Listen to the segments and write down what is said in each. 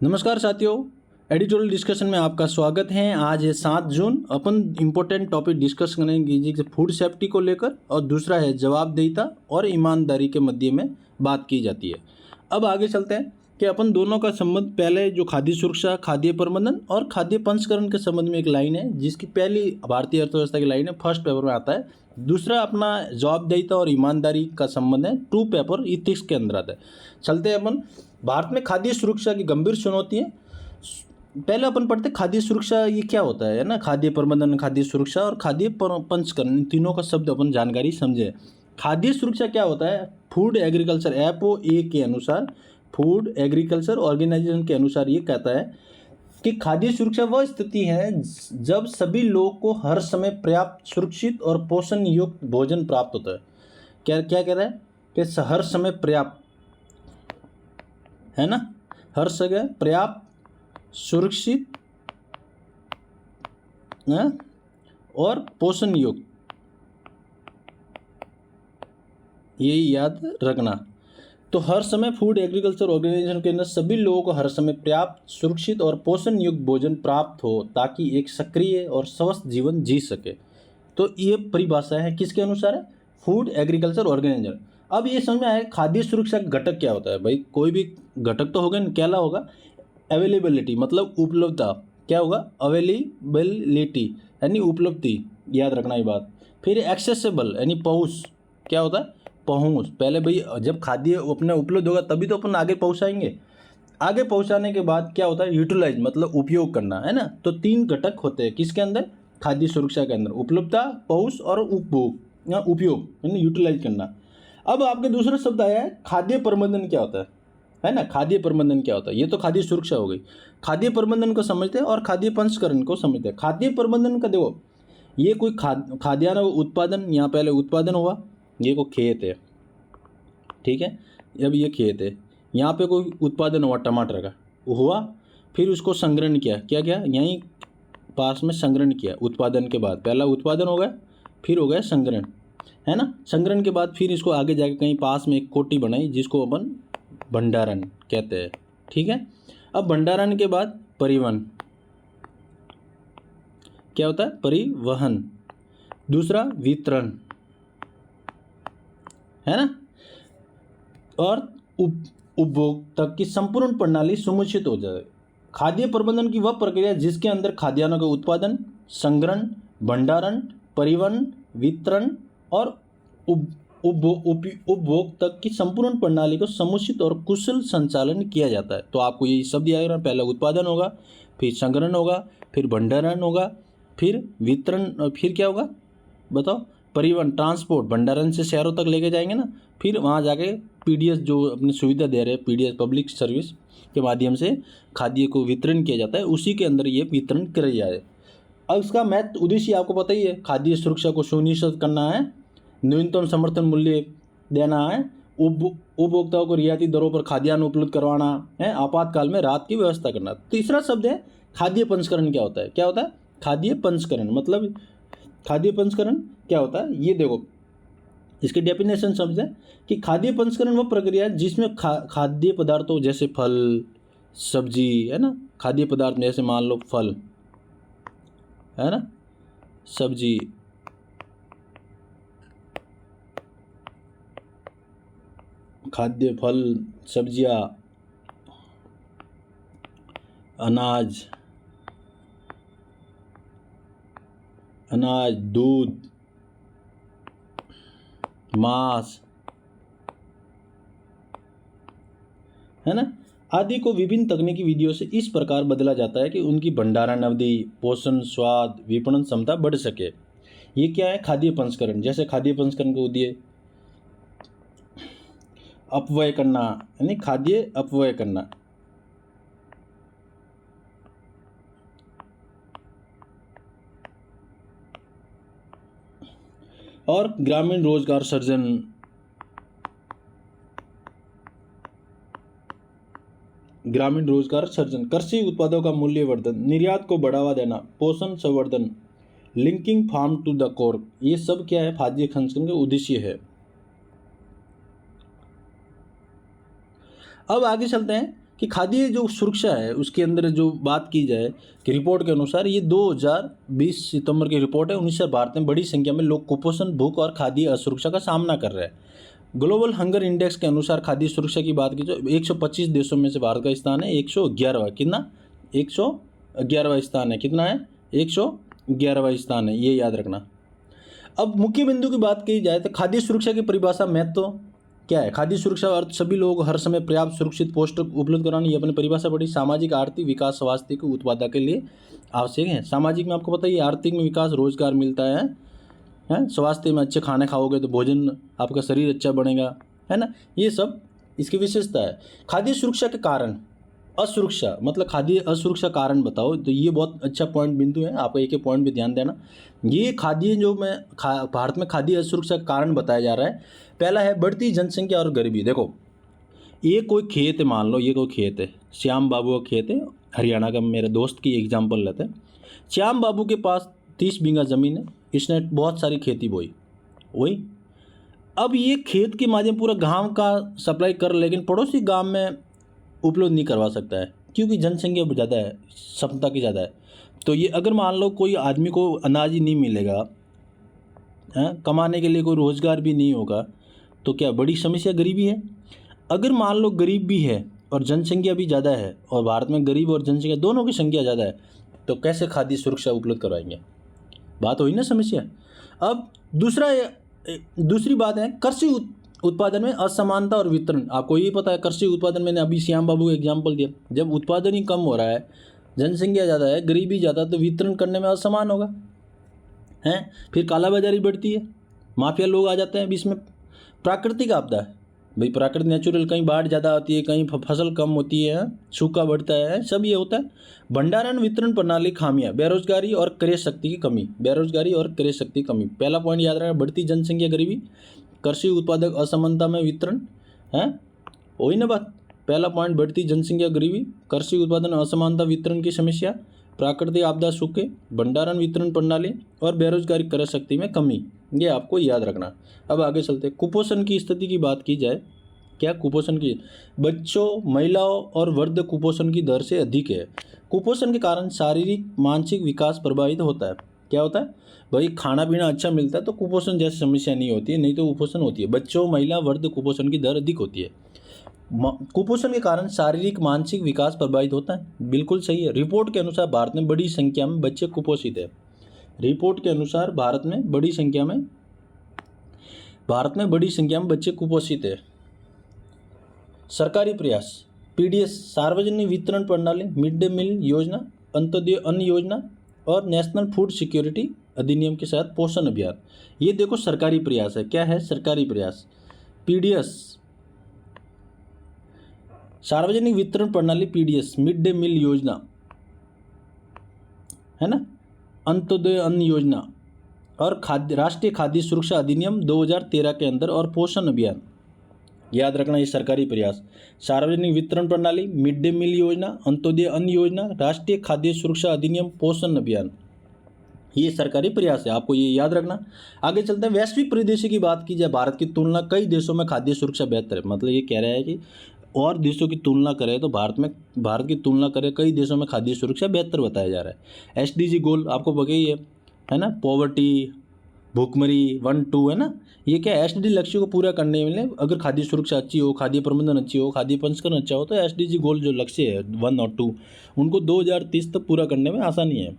नमस्कार साथियों, editorial discussion में आपका स्वागत है। आज है 7 जून। अपन इम्पोर्टेंट टॉपिक डिस्कस करेंगे जी फूड सेफ्टी को लेकर, और दूसरा है जवाबदेहिता और ईमानदारी के मध्य में बात की जाती है। अब आगे चलते हैं कि अपन दोनों का संबंध, पहले जो खाद्य सुरक्षा, खाद्य प्रबंधन और खाद्य प्रसंस्करण के संबंध में एक लाइन है, जिसकी पहली भारतीय अर्थव्यवस्था की लाइन है, फर्स्ट पेपर में आता है। दूसरा अपना जवाबदेहिता और ईमानदारी का संबंध है, टू पेपर इथिक्स के अंदर आता है। चलते हैं अपन भारत में खाद्य सुरक्षा की गंभीर चुनौती है। पहले अपन पढ़ते खाद्य सुरक्षा ये क्या होता है ना। खाद्य प्रबंधन, खाद्य सुरक्षा और खाद्य प्रसंस्करण, तीनों का शब्द अपन जानकारी समझे। खाद्य सुरक्षा क्या होता है? फूड एग्रीकल्चर FOA के अनुसार, फूड एग्रीकल्चर ऑर्गेनाइजेशन के अनुसार ये कहता है कि खाद्य सुरक्षा वह स्थिति है जब सभी लोगों को हर समय पर्याप्त, सुरक्षित और पोषण युक्त भोजन प्राप्त होता है। क्या क्या कह रहा है कि हर समय पर्याप्त, है ना, हर जगह पर्याप्त, सुरक्षित और पोषण युक्त, यही याद रखना। तो हर समय फूड एग्रीकल्चर ऑर्गेनाइजेशन के अंदर सभी लोगों को हर समय पर्याप्त, सुरक्षित और पोषण युक्त भोजन प्राप्त हो, ताकि एक सक्रिय और स्वस्थ जीवन जी सके। तो ये परिभाषा है किसके अनुसार है? Food agriculture organisation. अब ये समझ में आया खाद्य सुरक्षा का घटक क्या होता है। भाई कोई भी घटक तो होगा, क्या होगा? अवेलेबिलिटी, मतलब उपलब्धता। क्या होगा? अवेलेबिलिटी यानी उपलब्धि, याद रखना ये बात। फिर एक्सेसिबल यानी पहुँच। क्या होता है? पहुँच। पहले भाई जब खाद्य अपने उपलब्ध होगा तभी तो अपन आगे पहुँचाएंगे। आगे पहुँचाने के बाद क्या होता है? यूटिलाइज, मतलब उपयोग करना, है ना। तो 3 घटक होते हैं किसके अंदर? खाद्य सुरक्षा के अंदर, उपलब्धता, पहुँच और उपभोग या उपयोग, यानी यूटिलाइज करना। अब आपके दूसरा शब्द आया है खाद्य प्रबंधन। क्या होता है ना। खाद्य प्रबंधन क्या होता है? ये तो खाद्य सुरक्षा हो गई। खाद्य प्रबंधन को समझते हैं और खाद्य प्रसंस्करण को समझते हैं। खाद्य प्रबंधन का देखो, ये कोई खाद्यान्न उत्पादन, यहाँ पहले उत्पादन हुआ, ये कोई खेत है, ठीक है। अब ये खेत है, यहाँ पे कोई उत्पादन हुआ टमाटर का, हुआ, फिर उसको संग्रहण किया। क्या क्या? यहीं पास में संग्रहण किया। उत्पादन के बाद पहला उत्पादन हो गया, फिर हो गया संग्रहण, है ना। संग्रहण के बाद फिर इसको आगे जाके कहीं पास में एक कोठी बनाई, जिसको अपन भंडारण कहते हैं, ठीक है। अब भंडारण के बाद परिवहन। क्या होता है? परिवहन। दूसरा वितरण, है ना। और उपभोग तक की संपूर्ण प्रणाली सुनिश्चित हो जाए। खाद्य प्रबंधन की वह प्रक्रिया जिसके अंदर खाद्यान्नों का उत्पादन, संग्रहण, भंडारण, परिवहन, वितरण और उपभोग तक की संपूर्ण प्रणाली को समुचित और कुशल संचालन किया जाता है। तो आपको ये शब्द याद रखना, पहला उत्पादन होगा, फिर संग्रहण होगा, फिर भंडारण होगा, फिर वितरण, फिर क्या होगा बताओ? परिवहन, ट्रांसपोर्ट, भंडारण से शहरों तक लेके जाएंगे ना, फिर वहाँ जाके PDS जो अपनी सुविधा दे रहे हैं, PDS पब्लिक सर्विस के माध्यम से खाद्य को वितरण किया जाता है, उसी के अंदर ये वितरण किया जाए। अब इसका महत्व उद्देश्य आपको पता ही है, खाद्य सुरक्षा को सुनिश्चित करना है, न्यूनतम समर्थन मूल्य देना है, उपभोक्ताओं को रियायती दरों पर खाद्यान्न उपलब्ध करवाना है, आपातकाल में राहत की व्यवस्था करना। तीसरा शब्द है खाद्य प्रसंस्करण। क्या होता है? क्या होता है? खाद्य प्रसंस्करण, मतलब खाद्य प्रसंस्करण क्या होता है ये देखो, इसकी डेफिनेशन समझ है कि खाद्य प्रसंस्करण वह प्रक्रिया जिसमें खाद्य पदार्थों जैसे फल, सब्जी, है ना, खाद्य पदार्थ जैसे मान लो फल, है ना, सब्जी, खाद्य फल, सब्जियां, अनाज, दूध, मांस, है ना, आदि को विभिन्न तकनीकी विधियों से इस प्रकार बदला जाता है कि उनकी भंडारण अवधि, पोषण, स्वाद, विपणन क्षमता बढ़ सके। ये क्या है? खाद्य प्रसंस्करण। जैसे खाद्य प्रसंस्करण को दिए अपव्यय करना, यानी खाद्य अपव्यय करना, और ग्रामीण रोजगार सृजन, कृषि उत्पादों का मूल्यवर्धन, निर्यात को बढ़ावा देना, पोषण संवर्धन, linking farm to the core, ये सब क्या है? खाद्य प्रसंस्करण के उद्देश्य है। अब आगे चलते हैं कि खाद्य जो सुरक्षा है उसके अंदर जो बात की जाए कि रिपोर्ट के अनुसार, ये 2020 सितंबर की रिपोर्ट है, 19 भारत में बड़ी संख्या में लोग कुपोषण, भूख और खाद्य असुरक्षा का सामना कर रहे हैं। ग्लोबल हंगर इंडेक्स के अनुसार खाद्य सुरक्षा की बात की तो 125 देशों में से भारत का स्थान है 111वां। कितना? 111वां स्थान है। कितना है? 111वां स्थान है, ये याद रखना। अब मुख्य बिंदु की बात की जाए तो खाद्य सुरक्षा की परिभाषा महत्व क्या है? खाद्य सुरक्षा अर्थ सभी लोग हर समय पर्याप्त सुरक्षित पौष्टिक उपलब्ध कराना, ये अपनी परिभाषा पड़ी। सामाजिक, आर्थिक विकास स्वास्थ्य के उत्पादन के लिए आवश्यक है। सामाजिक में आपको पता है, आर्थिक में विकास, रोजगार मिलता है, स्वास्थ्य में अच्छे खाने खाओगे तो भोजन, आपका शरीर अच्छा बनेगा, है ना, ये सब इसकी विशेषता है। खाद्य सुरक्षा के कारण, असुरक्षा मतलब खाद्य असुरक्षा कारण बताओ, तो ये बहुत अच्छा पॉइंट बिंदु है, आपका एक एक पॉइंट पे ध्यान देना। ये खाद्य जो भारत में खाद्य असुरक्षा का कारण बताया जा रहा है। पहला है बढ़ती जनसंख्या और गरीबी। देखो, ये कोई खेत है, मान लो ये कोई खेत है, श्याम बाबू का खेत है, हरियाणा का, मेरे दोस्त की एग्जाम्पल लेते हैं। श्याम बाबू के पास 30 बीघा ज़मीन है, इसने बहुत सारी खेती बोई वही। अब ये खेत के माध्यम पूरा गांव का सप्लाई कर, लेकिन पड़ोसी गांव में उपलब्ध नहीं करवा सकता है, क्योंकि जनसंख्या ज़्यादा है, क्षमता की ज़्यादा है। तो ये अगर मान लो कोई आदमी को अनाज ही नहीं मिलेगा, कमाने के लिए कोई रोज़गार भी नहीं होगा, तो क्या बड़ी समस्या गरीबी है। अगर मान लो गरीब भी है और जनसंख्या भी ज़्यादा है, और भारत में गरीब और जनसंख्या दोनों की संख्या ज़्यादा है, तो कैसे खाद्य सुरक्षा उपलब्ध करवाएंगे? बात हुई ना समस्या। अब दूसरी बात है कृषि उत्पादन में असमानता और वितरण। आपको ये पता है, कृषि उत्पादन, मैंने अभी श्याम बाबू का एग्जाम्पल दिया, जब उत्पादन ही कम हो रहा है, जनसंख्या ज़्यादा है, गरीबी ज़्यादा, तो वितरण करने में असमान होगा, हैं। फिर कालाबाजारी बढ़ती है, माफिया लोग आ जाते हैं बीच में। प्राकृतिक आपदा है भाई, प्राकृतिक नेचुरल, कहीं बाढ़ ज़्यादा आती है, कहीं फसल कम होती है, सूखा बढ़ता है, सब ये होता है। भंडारण वितरण प्रणाली खामियां, बेरोजगारी और क्रय शक्ति की कमी। बेरोजगारी और क्रय शक्ति की कमी, पहला पॉइंट याद रखना, बढ़ती जनसंख्या, गरीबी, कृषि उत्पादक असमानता में वितरण, है वही ना बात। पहला पॉइंट बढ़ती जनसंख्या, गरीबी, कृषि उत्पादन असमानता, वितरण की समस्या, प्राकृतिक आपदा, सूखे, भंडारण वितरण प्रणाली और बेरोजगारी क्रय शक्ति में कमी, ये आपको याद रखना। अब आगे चलते, कुपोषण की स्थिति की बात की जाए, क्या कुपोषण की, बच्चों, महिलाओं और वृद्ध कुपोषण की दर से अधिक है। कुपोषण के कारण शारीरिक मानसिक विकास प्रभावित होता है। क्या होता है भाई, खाना पीना अच्छा मिलता है तो कुपोषण जैसी समस्या नहीं होती है, नहीं तो कुपोषण होती है। बच्चों, महिला, वृद्ध कुपोषण की दर अधिक होती है। कुपोषण के कारण शारीरिक मानसिक विकास प्रभावित होता है, बिल्कुल सही है। रिपोर्ट के अनुसार भारत में बड़ी संख्या में बच्चे कुपोषित है। रिपोर्ट के अनुसार भारत में बड़ी संख्या में बच्चे कुपोषित है। सरकारी प्रयास, पीडीएस, सार्वजनिक वितरण प्रणाली, मिड डे मील योजना, अंत्योदय अन्न योजना और नेशनल फूड सिक्योरिटी अधिनियम के साथ पोषण अभियान, ये देखो सरकारी प्रयास है। क्या है सरकारी प्रयास? पीडीएस, सार्वजनिक वितरण प्रणाली, पीडीएस, मिड डे मील योजना, है ना, अंत्योदय अन्न योजना और राष्ट्रीय खाद्य सुरक्षा अधिनियम 2013 के अंदर, और पोषण अभियान, याद रखना ये सरकारी प्रयास। सार्वजनिक वितरण प्रणाली, मिड डे मील योजना, अंत्योदय अन्न योजना, राष्ट्रीय खाद्य सुरक्षा अधिनियम, पोषण अभियान, ये सरकारी प्रयास है, आपको ये याद रखना। आगे चलते हैं, वैश्विक परिदृश्य की बात की जाए, भारत की तुलना कई देशों में खाद्य सुरक्षा बेहतर है। मतलब ये कह रहा है कि और देशों की तुलना करें तो भारत की तुलना करें कई देशों में खाद्य सुरक्षा बेहतर बताया जा रहा है। एसडीजी गोल आपको पता ही है ना, पॉवर्टी, भूखमरी 1, 2, है ना, ये क्या एसडीजी लक्ष्यों को पूरा करने में, अगर खाद्य सुरक्षा अच्छी हो, खाद्य प्रबंधन अच्छी हो, खाद्य प्रसंस्करण अच्छा हो, तो एसडीजी गोल जो लक्ष्य है 1 और 2, उनको 2030 तक पूरा करने में आसानी है।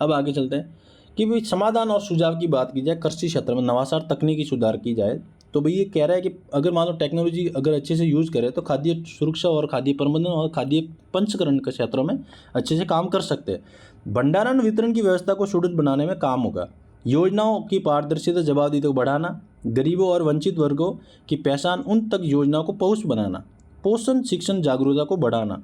अब आगे चलते हैं कि भाई समाधान और सुझाव की बात की जाए, कृषि क्षेत्र में नवाचार, तकनीकी सुधार की जाए, तो भाई ये कह रहा है कि अगर मान लो टेक्नोलॉजी अगर अच्छे से यूज़ करें तो खाद्य सुरक्षा और खाद्य प्रबंधन और खाद्य प्रसंस्करण के क्षेत्रों में अच्छे से काम कर सकते हैं। भंडारण वितरण की व्यवस्था को सुदृढ़ बनाने में काम होगा। योजनाओं की पारदर्शिता, जवाबदेही को बढ़ाना, गरीबों और वंचित वर्गों की पहचान, उन तक योजनाओं को पहुँच बनाना, पोषण शिक्षण जागरूकता को बढ़ाना।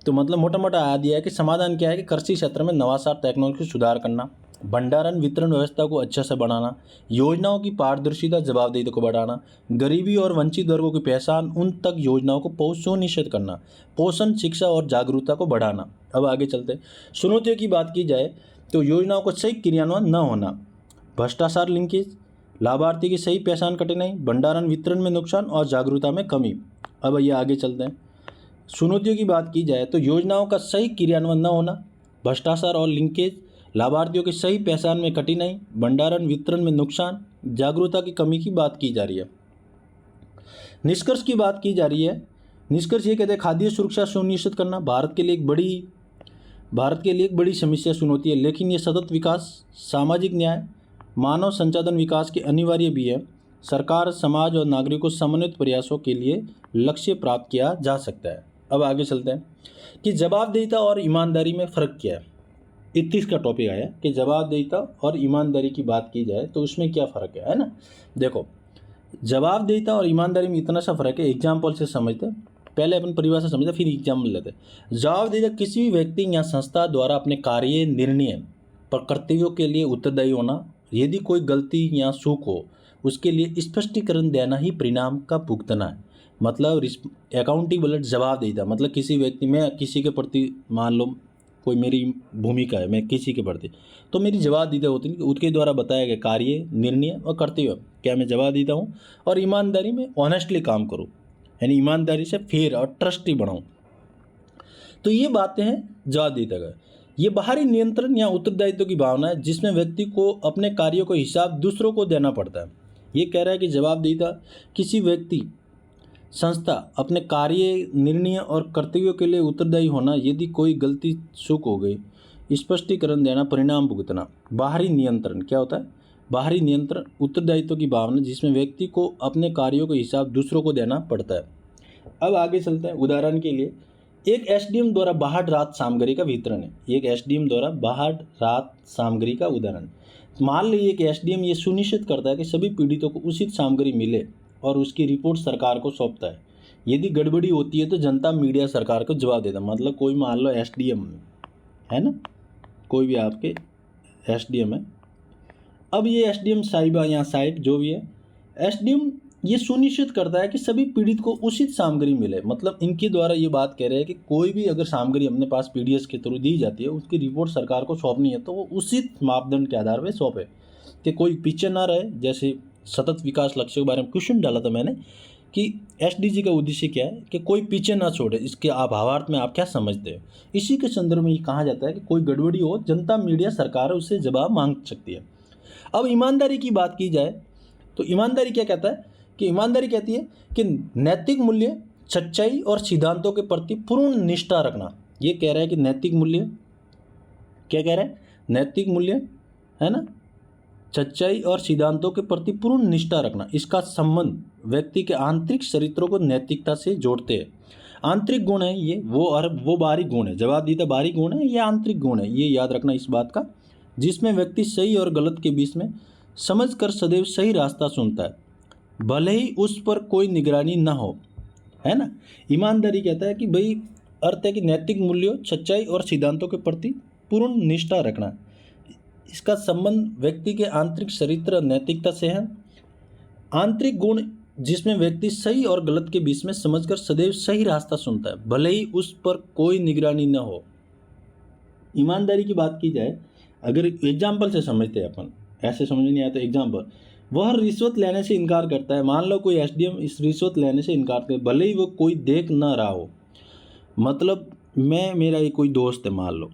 तो मतलब मोटा मोटा आ दिया है कि समाधान क्या है कि कृषि क्षेत्र में नवाचार, तकनीकी सुधार करना, भंडारण वितरण व्यवस्था को अच्छा से बढ़ाना, योजनाओं की पारदर्शिता, जवाबदेही को बढ़ाना, गरीबी और वंचित वर्गों की पहचान, उन तक योजनाओं को पहुँच सुनिश्चित करना, पोषण शिक्षा और जागरूकता को बढ़ाना। अब आगे चलते, चुनौतियों की बात की जाए तो योजनाओं को सही क्रियान्वयन न होना, भ्रष्टाचार लिंकेज, लाभार्थी की सही पहचान कठिनाई, भंडारण वितरण में नुकसान और जागरूकता में कमी। अब ये आगे चलते हैं, चुनौतियों की बात की जाए तो योजनाओं का सही क्रियान्वयन न होना, भ्रष्टाचार और लिंकेज, लाभार्थियों की सही पहचान में कठिनाई, भंडारण वितरण में नुकसान, जागरूकता की कमी की बात की जा रही है। निष्कर्ष की बात की जा रही है। निष्कर्ष ये कहते हैं खाद्य सुरक्षा सुनिश्चित करना भारत के लिए एक बड़ी समस्या चुनौती है, लेकिन ये सतत विकास, सामाजिक न्याय, मानव संसाधन विकास के अनिवार्य भी है। सरकार, समाज और नागरिकों समन्वित प्रयासों के लिए लक्ष्य प्राप्त किया जा सकता है। अब आगे चलते हैं कि जवाबदेहिता और ईमानदारी में फ़र्क क्या है। 31 का टॉपिक आया कि जवाबदेहिता और ईमानदारी की बात की जाए तो उसमें क्या फ़र्क है ना। देखो, जवाबदेहिता और ईमानदारी में इतना सा फ़र्क है, एग्जाम्पल से समझते हैं। पहले अपन परिभाषा समझते फिर एग्जाम्पल लेते हैं। जवाबदेहिता किसी भी व्यक्ति या संस्था द्वारा अपने कार्य, निर्णय पर कर्तव्यों के लिए उत्तरदायी होना। यदि कोई गलती या चूक हो उसके लिए स्पष्टीकरण देना ही परिणाम का भुगतना है। मतलब अकाउंटेबल, जवाबदेहिता मतलब किसी व्यक्ति, मैं किसी के प्रति मान लो कोई मेरी भूमिका है, मैं किसी के प्रति, तो मेरी जवाबदेहिता होती है कि उसके द्वारा बताया गया कार्य, निर्णय और कर्तव्य क्या मैं जवाबदेहिता हूँ, और ईमानदारी में ऑनेस्टली काम करूँ, यानी ईमानदारी से फेयर और ट्रस्टी बनाऊँ। तो ये बातें हैं जवाबदेहिता का। ये बाहरी नियंत्रण या उत्तरदायित्व की भावना है जिसमें व्यक्ति को अपने कार्यों को हिसाब दूसरों को देना पड़ता है। ये कह रहा है कि जवाबदेहिता किसी व्यक्ति, संस्था अपने कार्य, निर्णय और कर्तव्यों के लिए उत्तरदायी होना। यदि कोई गलती चूक हो गई, स्पष्टीकरण देना, परिणाम भुगतना। बाहरी नियंत्रण क्या होता है? बाहरी नियंत्रण उत्तरदायित्व की भावना जिसमें व्यक्ति को अपने कार्यों का हिसाब दूसरों को देना पड़ता है। अब आगे चलते हैं। उदाहरण के लिए एक एसडीएम द्वारा बाहर राहत सामग्री का वितरण है। एक एसडीएम द्वारा बाहर राहत सामग्री का उदाहरण, मान लीजिए कि एसडीएम ये सुनिश्चित करता है कि सभी पीड़ितों को उचित सामग्री मिले और उसकी रिपोर्ट सरकार को सौंपता है। यदि गड़बड़ी होती है तो जनता, मीडिया सरकार को जवाब देता है। मतलब कोई मान लो एसडीएम है ना, कोई भी आपके एसडीएम है। अब ये एसडीएम साहिबा या साहिब जो भी है, एसडीएम ये सुनिश्चित करता है कि सभी पीड़ित को उचित सामग्री मिले। मतलब इनके द्वारा ये बात कह रहे हैं कि कोई भी अगर सामग्री अपने पास पीडीएस के थ्रू दी जाती है, उसकी रिपोर्ट सरकार को सौंपनी है तो वो उचित मापदंड के आधार पर सौंपे कि कोई पीछे ना रहे। जैसे सतत विकास लक्ष्य के बारे में क्वेश्चन डाला था मैंने कि एसडीजी का उद्देश्य क्या है, कि कोई पीछे ना छोड़े। इसके भावार्थ में आप क्या समझते हैं? इसी के संदर्भ में ये कहा जाता है कि कोई गड़बड़ी हो, जनता, मीडिया, सरकार उससे जवाब मांग सकती है। अब ईमानदारी की बात की जाए तो ईमानदारी क्या कहता है कि ईमानदारी कहती है कि नैतिक मूल्य, सच्चाई और सिद्धांतों के प्रति पूर्ण निष्ठा रखना। ये कह रहा है कि नैतिक मूल्य, क्या कह रहा है? नैतिक मूल्य है ना, सच्चाई और सिद्धांतों के प्रति पूर्ण निष्ठा रखना। इसका संबंध व्यक्ति के आंतरिक चरित्रों को नैतिकता से जोड़ते हैं। आंतरिक गुण है ये, वो बाहरी गुण है। जवाबदेहिता बाहरी गुण है, ये आंतरिक गुण है। ये याद रखना इस बात का, जिसमें व्यक्ति सही और गलत के बीच में समझकर सदैव सही रास्ता चुनता है, भले ही उस पर कोई निगरानी न हो, है ना। ईमानदारी कहता है कि भाई अर्थ है कि नैतिक मूल्यों, सच्चाई और सिद्धांतों के प्रति पूर्ण निष्ठा रखना। इसका संबंध व्यक्ति के आंतरिक चरित्र और नैतिकता से है। आंतरिक गुण जिसमें व्यक्ति सही और गलत के बीच में समझकर सदैव सही रास्ता चुनता है, भले ही उस पर कोई निगरानी न हो। ईमानदारी की बात की जाए, अगर एग्जाम्पल से समझते हैं अपन, ऐसे समझ नहीं आया तो एग्जाम्पल, वह रिश्वत लेने से इनकार करता है। मान लो कोई एसडीएम इस रिश्वत लेने से इनकार करता है, भले ही वो कोई देख ना रहा हो। मतलब मेरा एक कोई दोस्त है, मान लो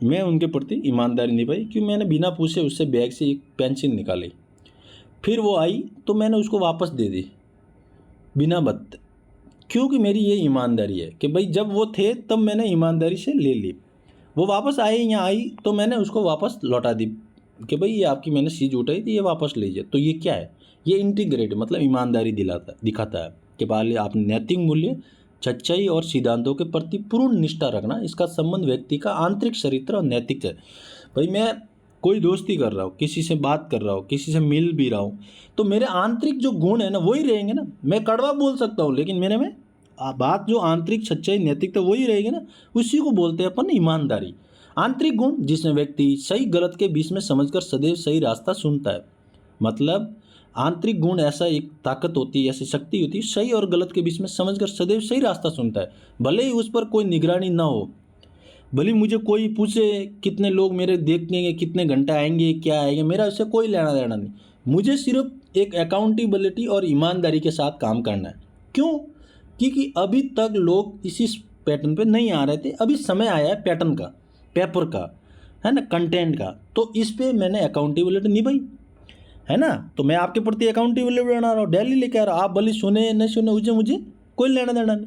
मैं उनके प्रति ईमानदारी निभाई कि मैंने बिना पूछे उससे बैग से एक पेंसिल निकाली, फिर वो आई तो मैंने उसको वापस दे दी बिना बत, क्योंकि मेरी ये ईमानदारी है कि भाई जब वो थे तब मैंने ईमानदारी से ले ली। वो वापस आए या आई तो मैंने उसको वापस लौटा दी कि भाई ये आपकी मैंने चीज़ उठाई थी, ये वापस लीजिए। तो ये क्या है? ये इंटीग्रेट मतलब ईमानदारी दिखाता है कि पहले आप नैतिक मूल्य, सच्चाई और सिद्धांतों के प्रति पूर्ण निष्ठा रखना। इसका संबंध व्यक्ति का आंतरिक चरित्र और नैतिक है। भाई मैं कोई दोस्ती कर रहा हूँ, किसी से बात कर रहा हूँ, किसी से मिल भी रहा हूँ, तो मेरे आंतरिक जो गुण है ना वही रहेंगे ना। मैं कड़वा बोल सकता हूँ लेकिन मेरे में बात जो आंतरिक सच्चाई, नैतिकता वही रहेगी ना। उसी को बोलते हैं अपन ईमानदारी। आंतरिक गुण जिसमें व्यक्ति सही गलत के बीच में समझकर सदैव सही रास्ता चुनता है। मतलब आंतरिक गुण ऐसा एक ताकत होती है, ऐसी शक्ति होती है, सही और गलत के बीच में समझकर सदैव सही रास्ता चुनता है, भले ही उस पर कोई निगरानी ना हो। भले मुझे कोई पूछे कितने लोग मेरे देखेंगे, कितने घंटे आएंगे, क्या आएंगे, मेरा इससे कोई लेना देना नहीं। मुझे सिर्फ एक अकाउंटेबिलिटी और ईमानदारी के साथ काम करना है। क्यों? क्योंकि अभी तक लोग इसी पैटर्न पे नहीं आ रहे थे। अभी समय आया है पैटर्न का, पेपर का, है ना, कंटेंट का। तो इस पे मैंने अकाउंटेबिलिटी निभाई, है ना। तो मैं आपके प्रति अकाउंटेबिलिटी बना रहा हूँ, डेली लेके आ रहा हूँ। आप भले सुने न सुने उसे मुझे कोई लेना देना नहीं।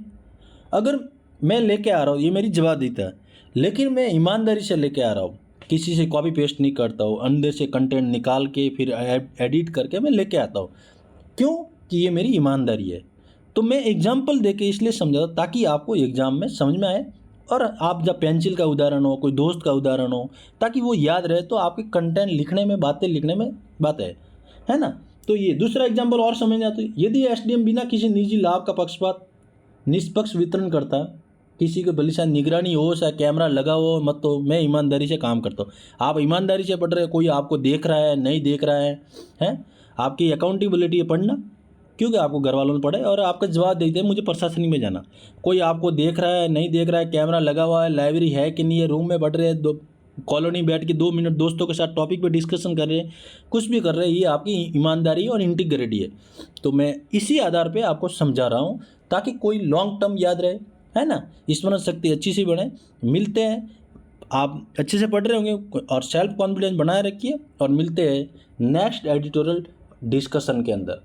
अगर मैं लेके आ रहा हूँ, ये मेरी जवाबदेही है, लेकिन मैं ईमानदारी से लेके आ रहा हूँ, किसी से कॉपी पेस्ट नहीं करता हूँ, अंदर से कंटेंट निकाल के फिर एडिट करके मैं लेके आता हूँ। क्यों? कि ये मेरी ईमानदारी है। तो मैं एग्जाम्पल दे के इसलिए समझाता ताकि आपको एग्जाम में समझ में आए, और आप जब पेंसिल का उदाहरण हो, कोई दोस्त का उदाहरण हो, ताकि वो याद रहे, तो आपके कंटेंट लिखने में, बातें लिखने में बात है ना। तो ये दूसरा एग्जाम्पल और समझ आता है। यदि एसडीएम बिना किसी निजी लाभ का पक्षपात निष्पक्ष वितरण करता, किसी को भली शायद निगरानी हो, शायद कैमरा लगा हो मत, तो मैं ईमानदारी से काम करता हूँ। आप ईमानदारी से पढ़ रहे हो, कोई आपको देख रहा है नहीं देख रहा है आपकी अकाउंटेबिलिटी है पढ़ना, क्योंकि आपको घर वालों ने पढ़े और आपका जवाब देते हैं मुझे प्रशासनिक में जाना। कोई आपको देख रहा है नहीं देख रहा है, कैमरा लगा हुआ है, लाइब्रेरी है कि नहीं है, रूम में पढ़ रहे हैं, दो कॉलोनी बैठ के 2 मिनट दोस्तों के साथ टॉपिक पे डिस्कशन कर रहे हैं, कुछ भी कर रहे हैं, ये आपकी ईमानदारी और इंटीग्रिटी है। तो मैं इसी आधार पे आपको समझा रहा हूँ ताकि कोई लॉन्ग टर्म याद रहे, है ना, स्मरण शक्ति अच्छी सी बढ़े। मिलते हैं, आप अच्छे से पढ़ रहे होंगे और सेल्फ कॉन्फिडेंस बनाए रखिए, और मिलते हैं नेक्स्ट एडिटोरियल डिस्कशन के अंदर।